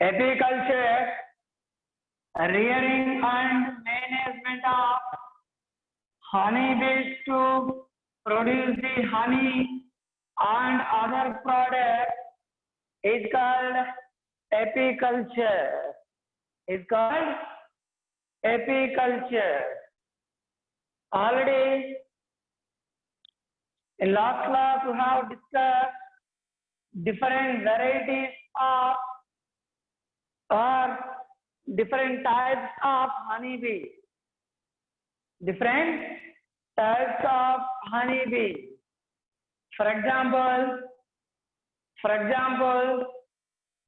Apiculture, rearing and management of honeybees to produce the honey and other products is called apiculture. Is called apiculture. Already in last class we have discussed different varieties of or different types of honeybee. Different types of honeybee. For example,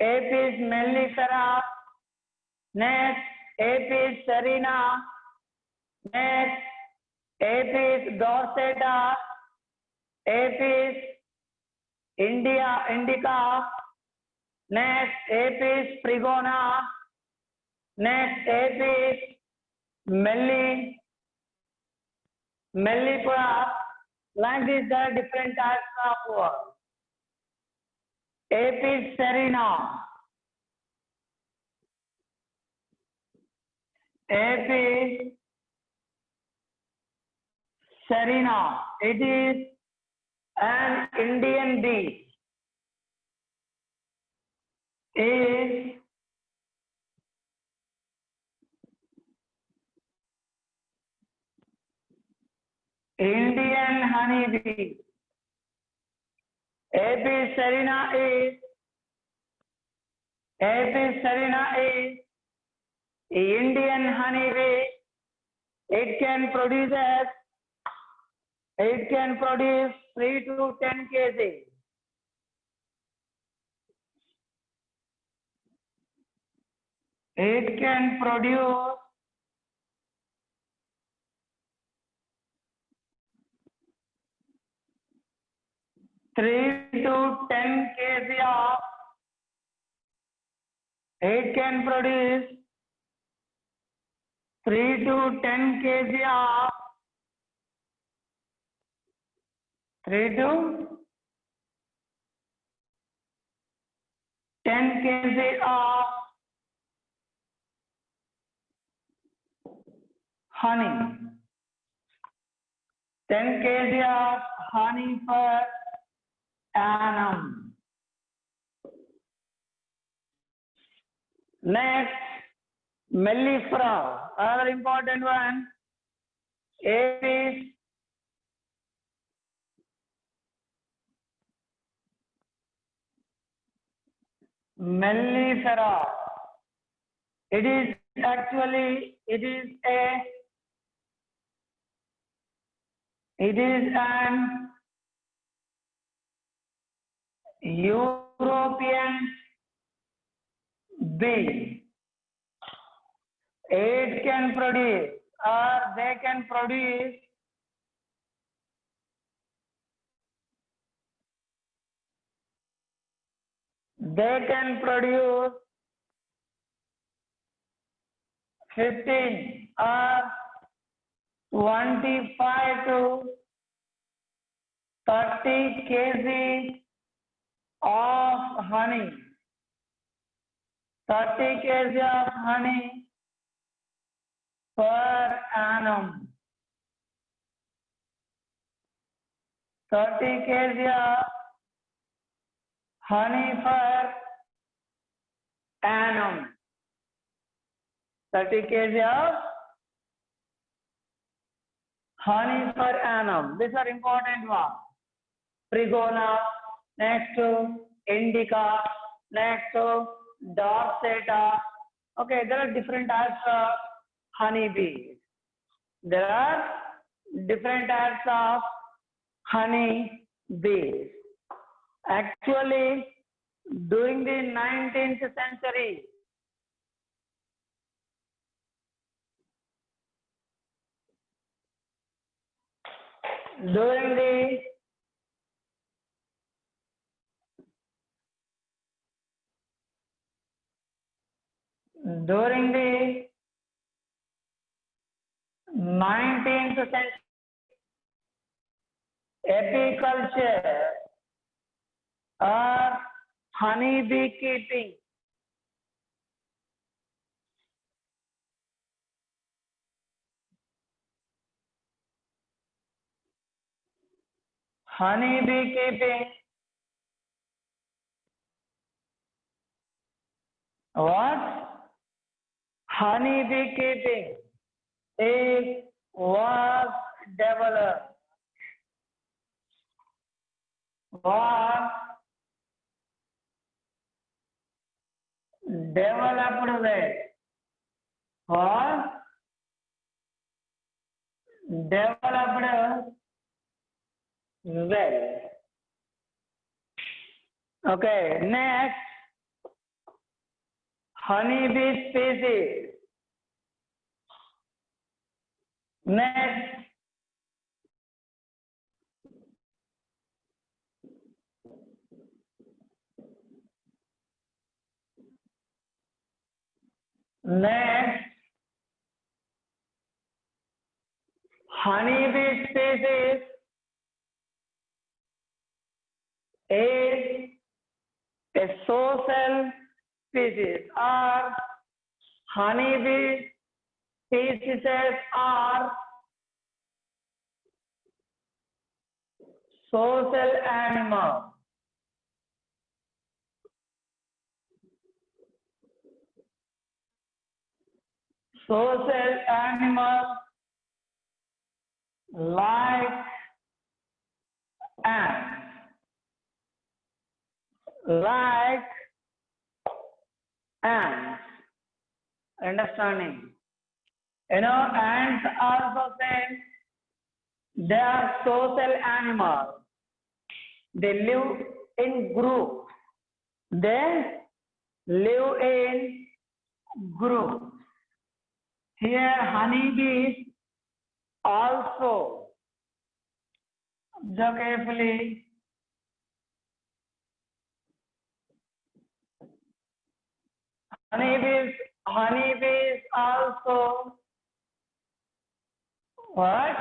Apis mellifera, next Apis serena, next Apis dorsata, Apis indica, next Apis frigona, next Apis mellifera. Like this, there are different types of words. Apis serena, Apis serena. It is an Indian bee. Is Indian honeybee. Apis serena is Indian honeybee. It can produce 3 to 10 kg. It can produce 3 to 10 kg of. It can produce 3 to 10 kg of 3 to 10 kg of honey. 10 kg of honey per annum. Next, mellifera, another important one. Apis mellifera. It is an European bee. It can produce, or they can produce, 15 or 25 to 30 kg of honey. 30 kg of honey per annum. 30 kg of honey per annum. 30 kg of honey per annum. These are important ones. Frigona, next to indica, next to dorsata. Okay, there are different types of honeybees. There are different types of honeybees. Actually, during the 19th century, during the 19th century, apiculture or honey bee keeping honey bee keeping what? Honey bee keeping is was developed. Was developed with. Was developed with. Okay, next, honeybee species. Next, honeybee species is a social species, or honeybee species are social animals. Social animals like ants. Like ants. Understanding? You know, ants also say they are social animals. They live in groups. They live in groups. Here, honeybees also, observe carefully, honeybees also what?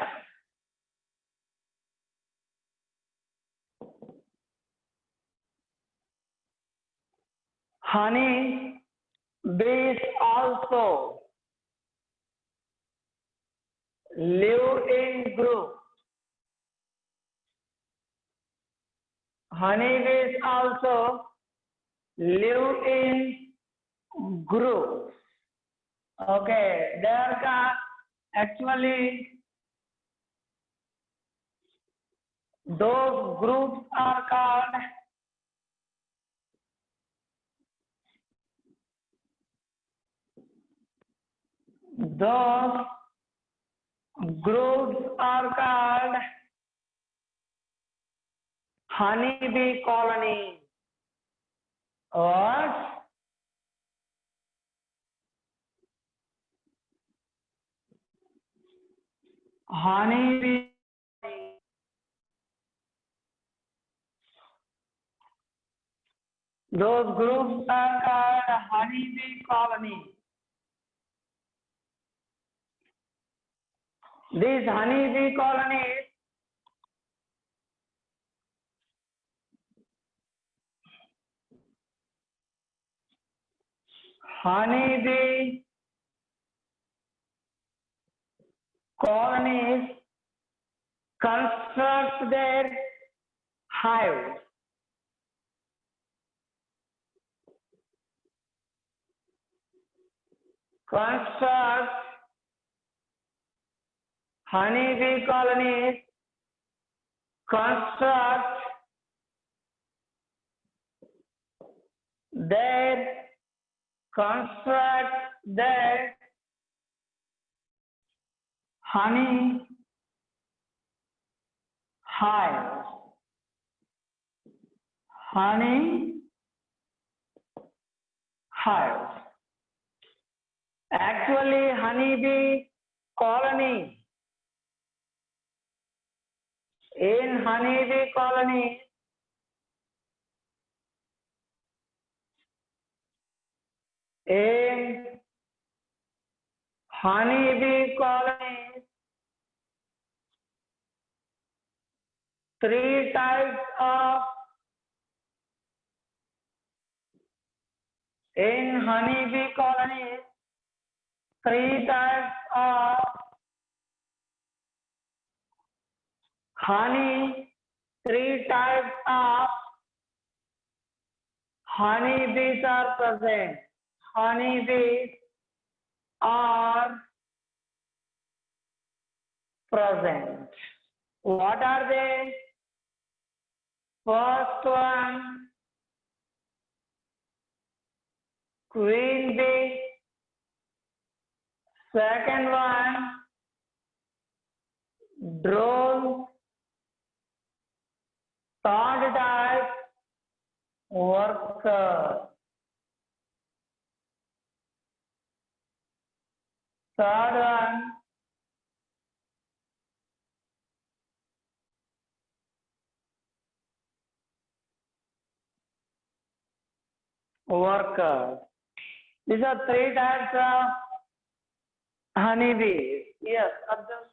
Honeybees also live in groups. Honeybees also live in groups. Okay, there are actually those groups are called honeybee colony. What? Honeybee. Those groups are called honeybee colony. These honeybee colonies construct their hives. Honeybee colonies construct their honey hives. Honey hives. Actually, honeybee colony. In honeybee colony, three types of honey Three types of honeybees are present. Honeybees are present. What are they? First one, queen bee. Second one, drone. Third type, worker. Third one, worker. These are three types of honeybees. Yes, observe.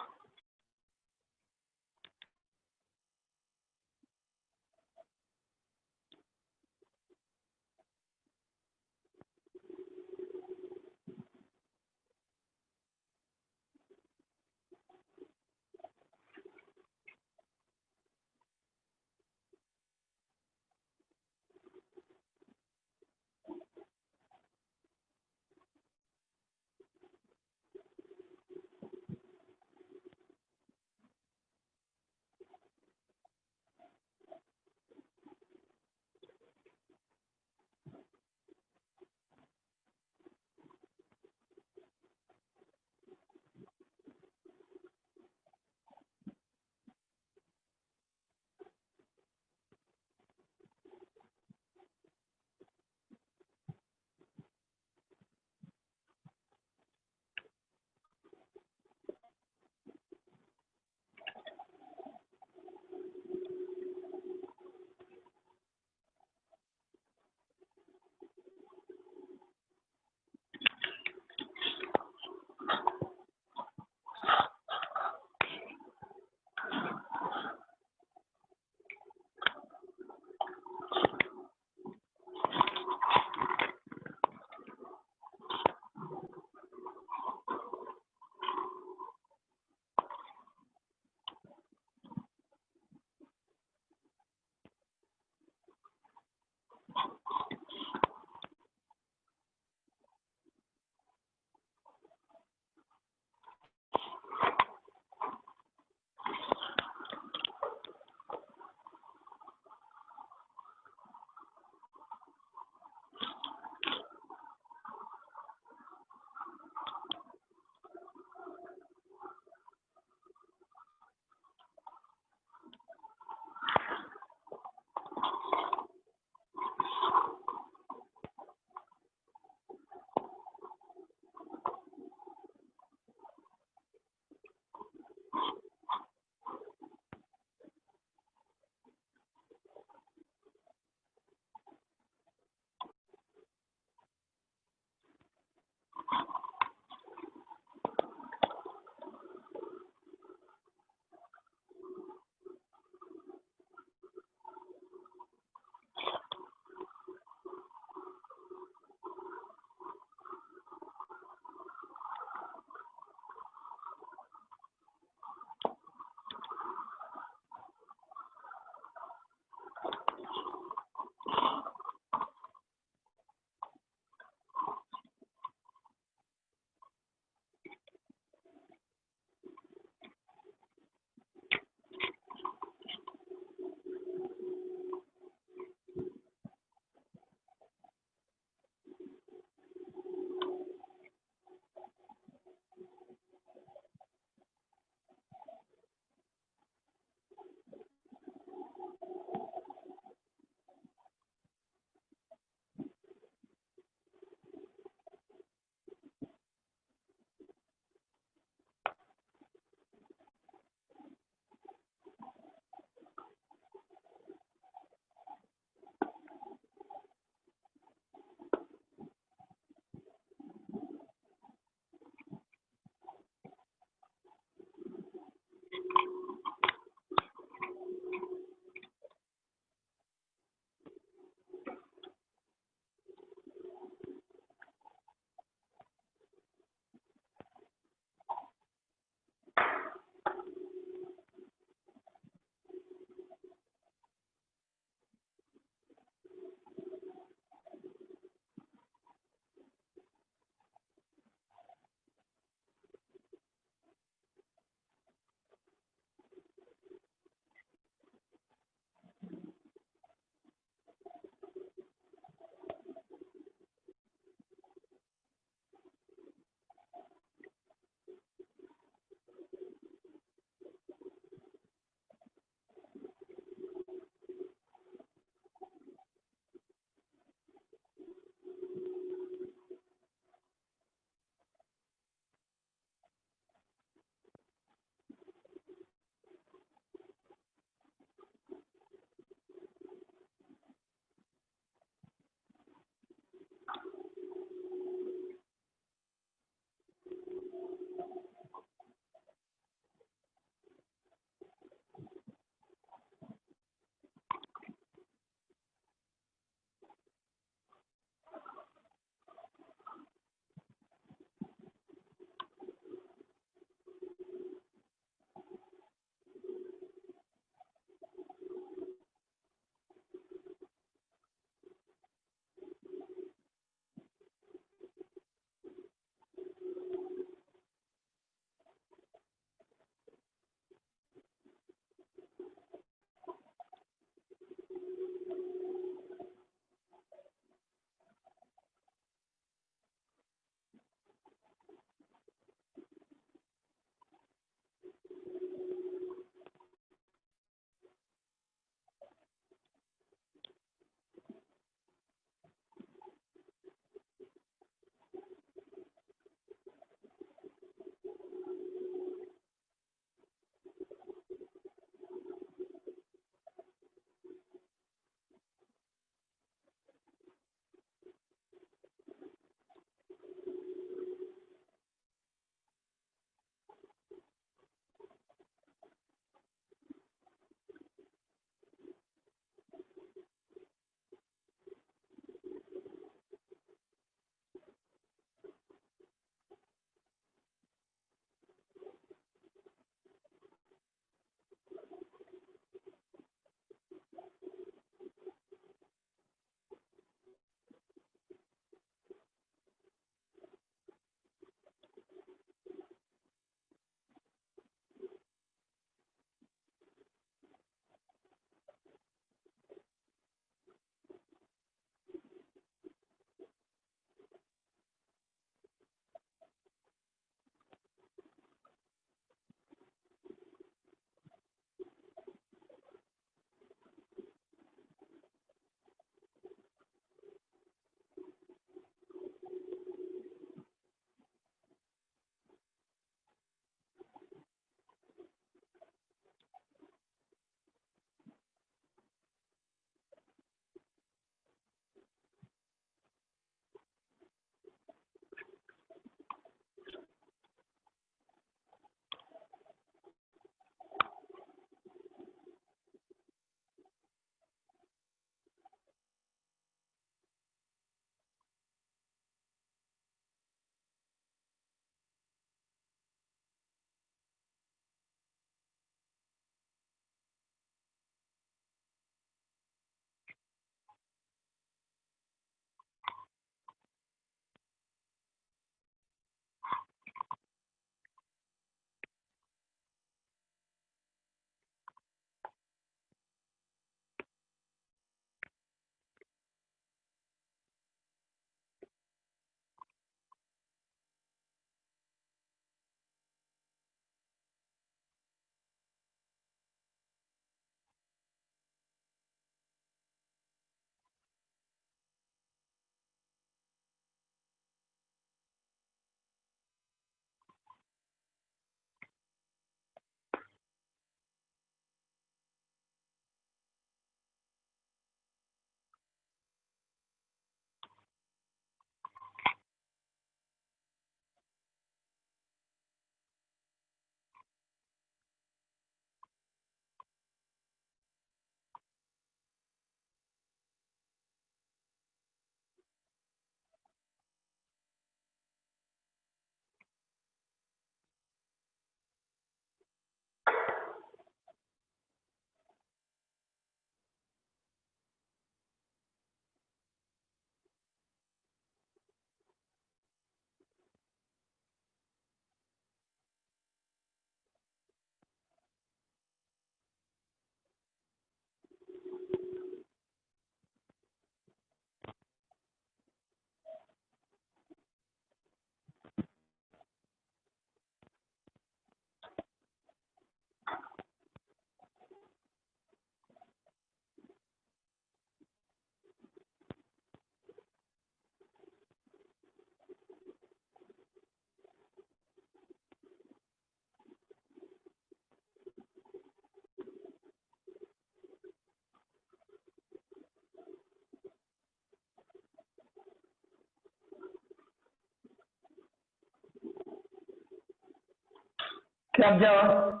Observe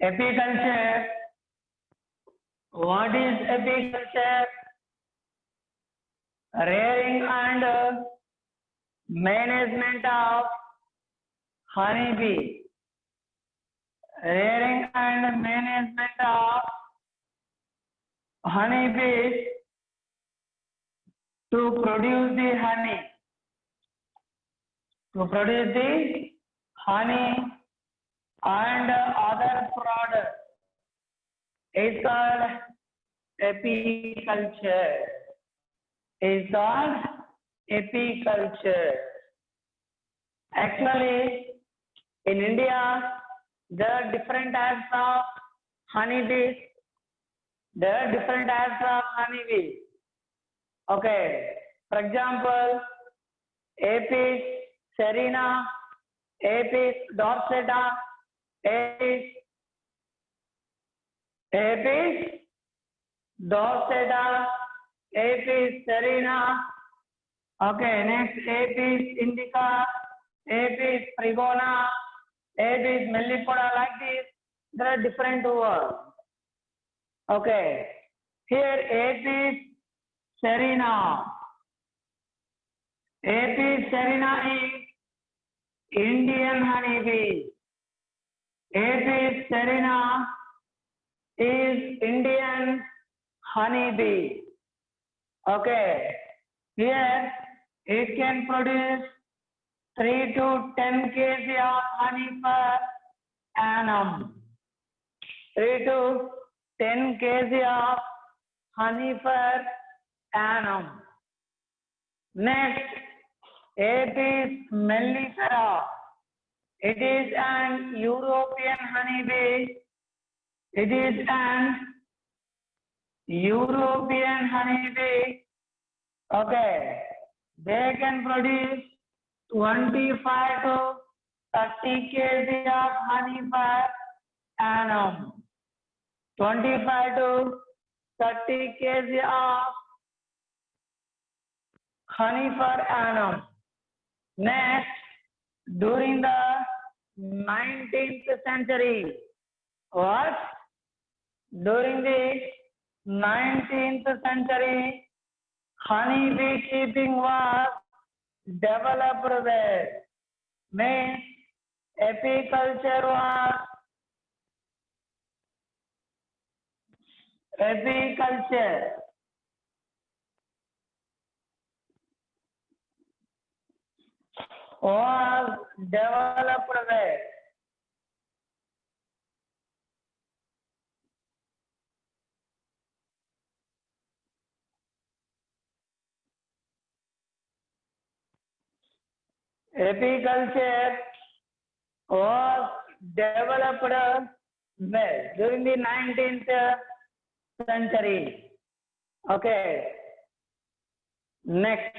apiculture. What is apiculture? Rearing and management of honeybee. Rearing and management of honeybees to produce the honey. To produce the honey and other products is called apiculture. Is called apiculture. Actually, in India, there are different types of honeybees. There are different types of honeybees. Okay. For example, Apis cerina, Apis dorsata, Apis dorsata, Apis cerina. Okay, next Apis indica, Apis frigona, Apis mellipoda, like this. There are different words. Okay, here Apis cerina. Apis cerina is Indian honeybee. Apis cerina is Indian honeybee. Okay, here it can produce 3 to 10 kg of honey per annum. 3 to 10 kg of honey per annum. Next, Apis mellifera. It is an European honeybee. It is an European honeybee. Okay, they can produce 25 to 30 kg of honey per annum. 25 to 30 kg of honey per annum. Next, during the 19th century, what? During the 19th century, honey bee keeping was developed there. Means apiculture was developed there. Apiculture was developed where? During the 19th century. Okay. Next.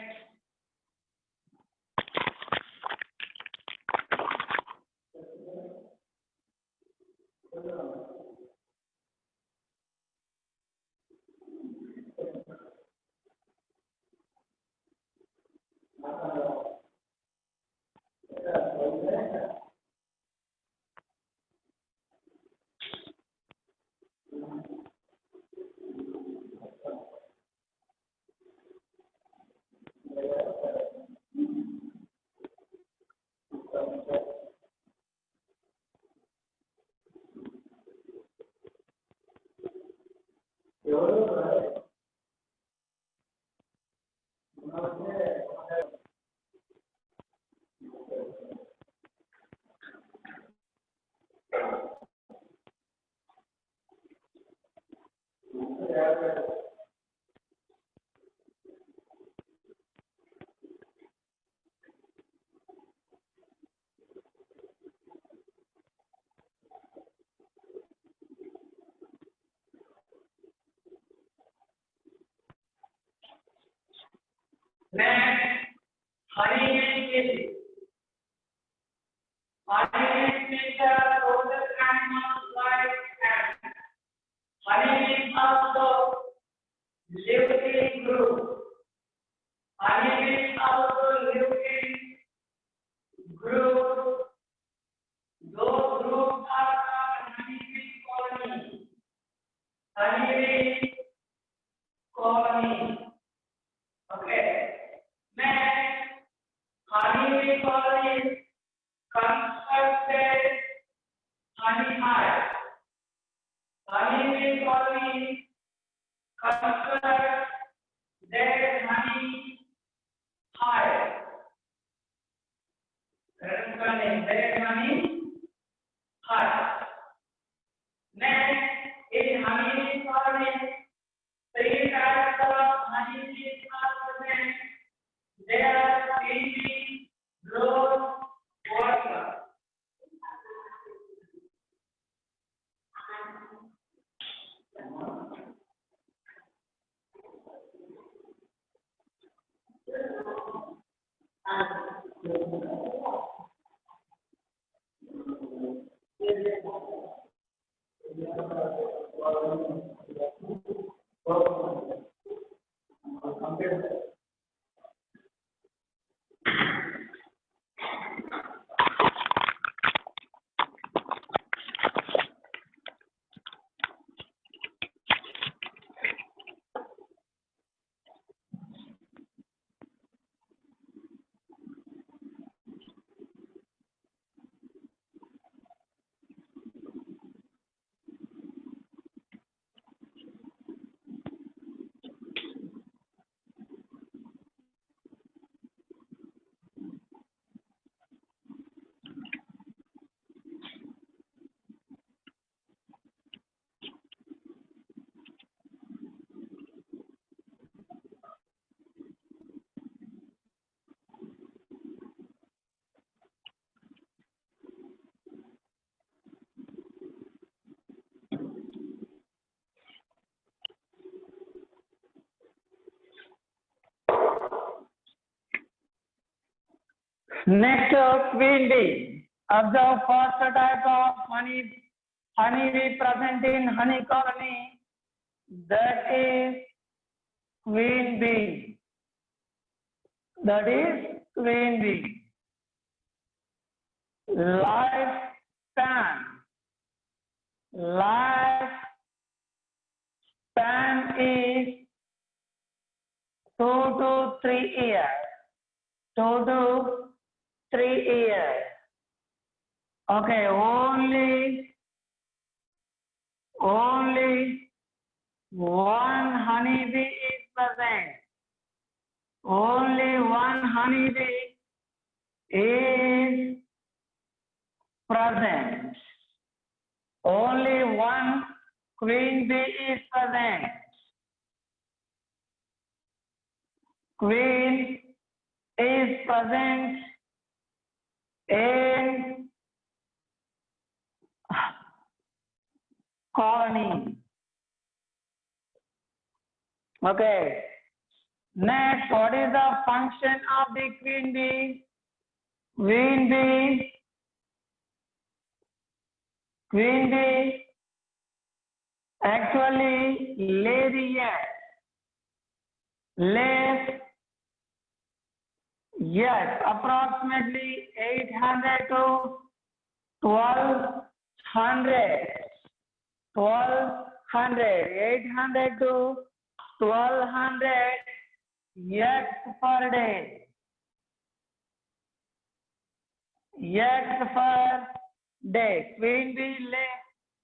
Next, honey bees are rodent animals like ants. Honeybees also live in groups. Honeybees also live in groups. Those Bracket money, heart. Next, in honey colony, 3 types of honey bees are present. They are queen, rose, water. Next, queen bee. Observe first type of honey bee present in honey colony. That is queen bee. That is queen bee. Lifespan is 2 to 3 years. 2 to 3 years. Okay, only one honeybee is present. Only one honeybee is present. Only one queen bee is present. Queen is present in colony. Okay. Next, what is the function of the queen bee? Queen bee actually lay the eggs. Lays yes, approximately 800 to 1200. 800 to 1200 eggs per day. Eggs per day. Queen bee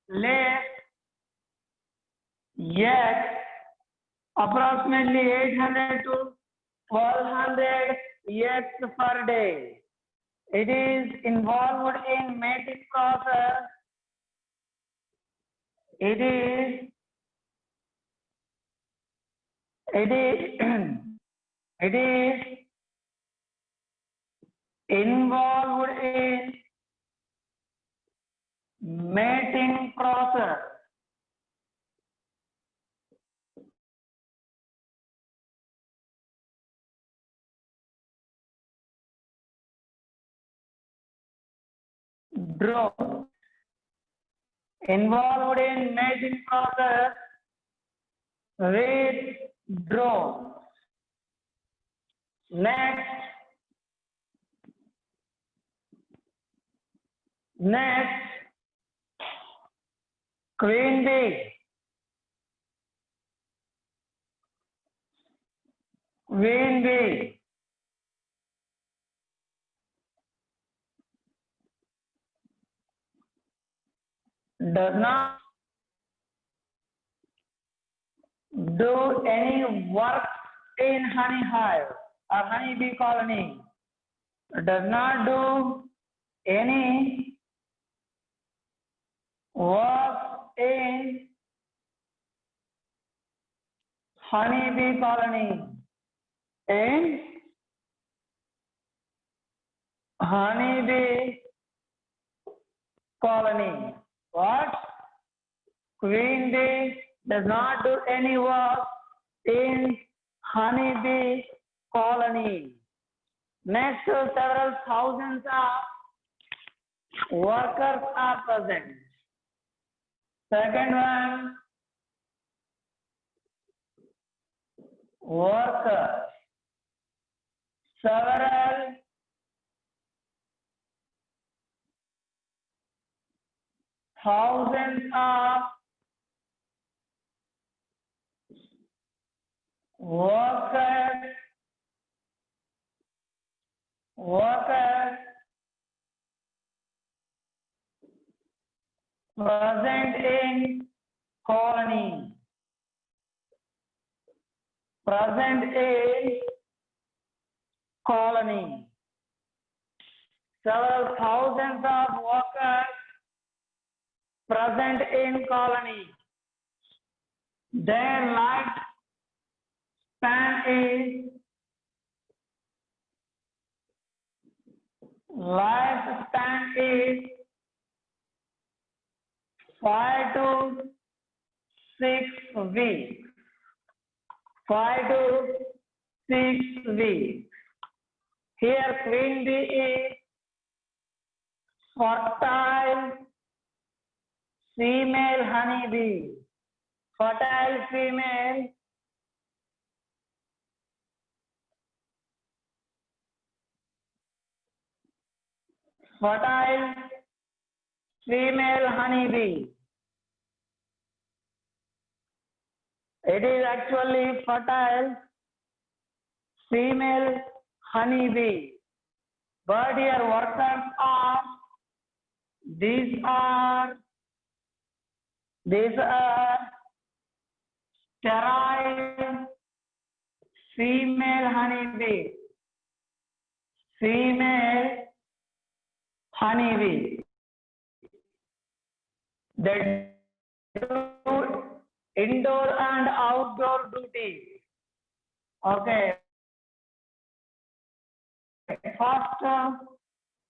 lays eggs approximately 800 to 1200 eggs per day. It is involved in mating process. It is involved in mating process. Drone involved in mating process with drone. Next, queen bee. Queen bee does not do any work in honey hive or honey bee colony. Does not do any work in honeybee colony. In honeybee colony. What? Queen bee does not do any work in honeybee colony. Next, several thousands of workers are present. Second one, workers. Several thousands of workers present in colony. Present in colony. Several thousands of workers present in colony. Their lifespan is 5 to 6 weeks. 5 to 6 weeks. Here queen bee is fertile female honeybee. Fertile female honeybee. It is actually fertile female honeybee. But here workers are, these are sterile female honeybee. Female honeybee. They do indoor and outdoor duties. Okay.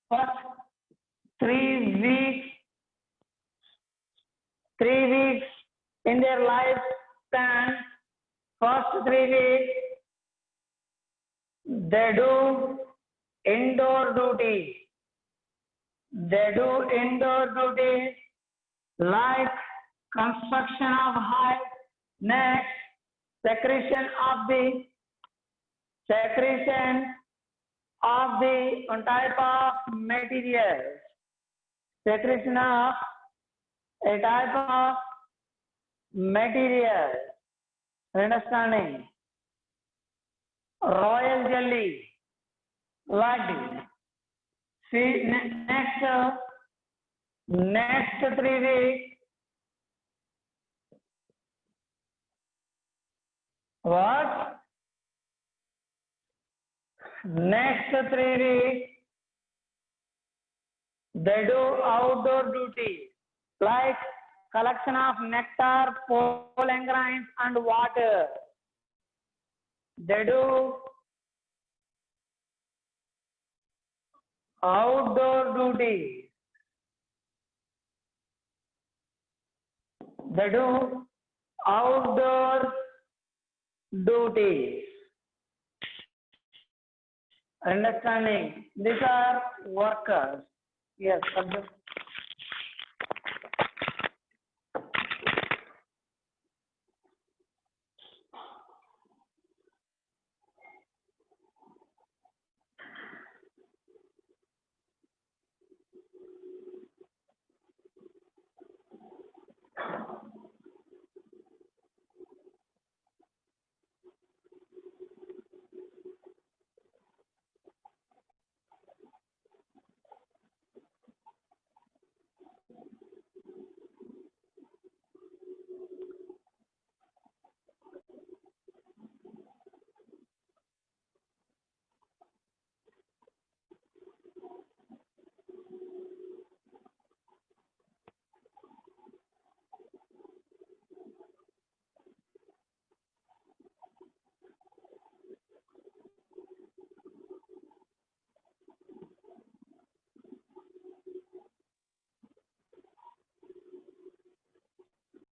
First 3 weeks in their lifespan, first 3 weeks, they do indoor duties. They do indoor duties like construction of hive, next secretion of the one type of material. Secretion of a type of material. Understanding? Royal jelly. Like see next 3 weeks. What? Next 3 weeks, they do outdoor duty like collection of nectar, pollen grains and water. They do outdoor duty. They do outdoor duties. Understanding? These are workers. Yes, subject.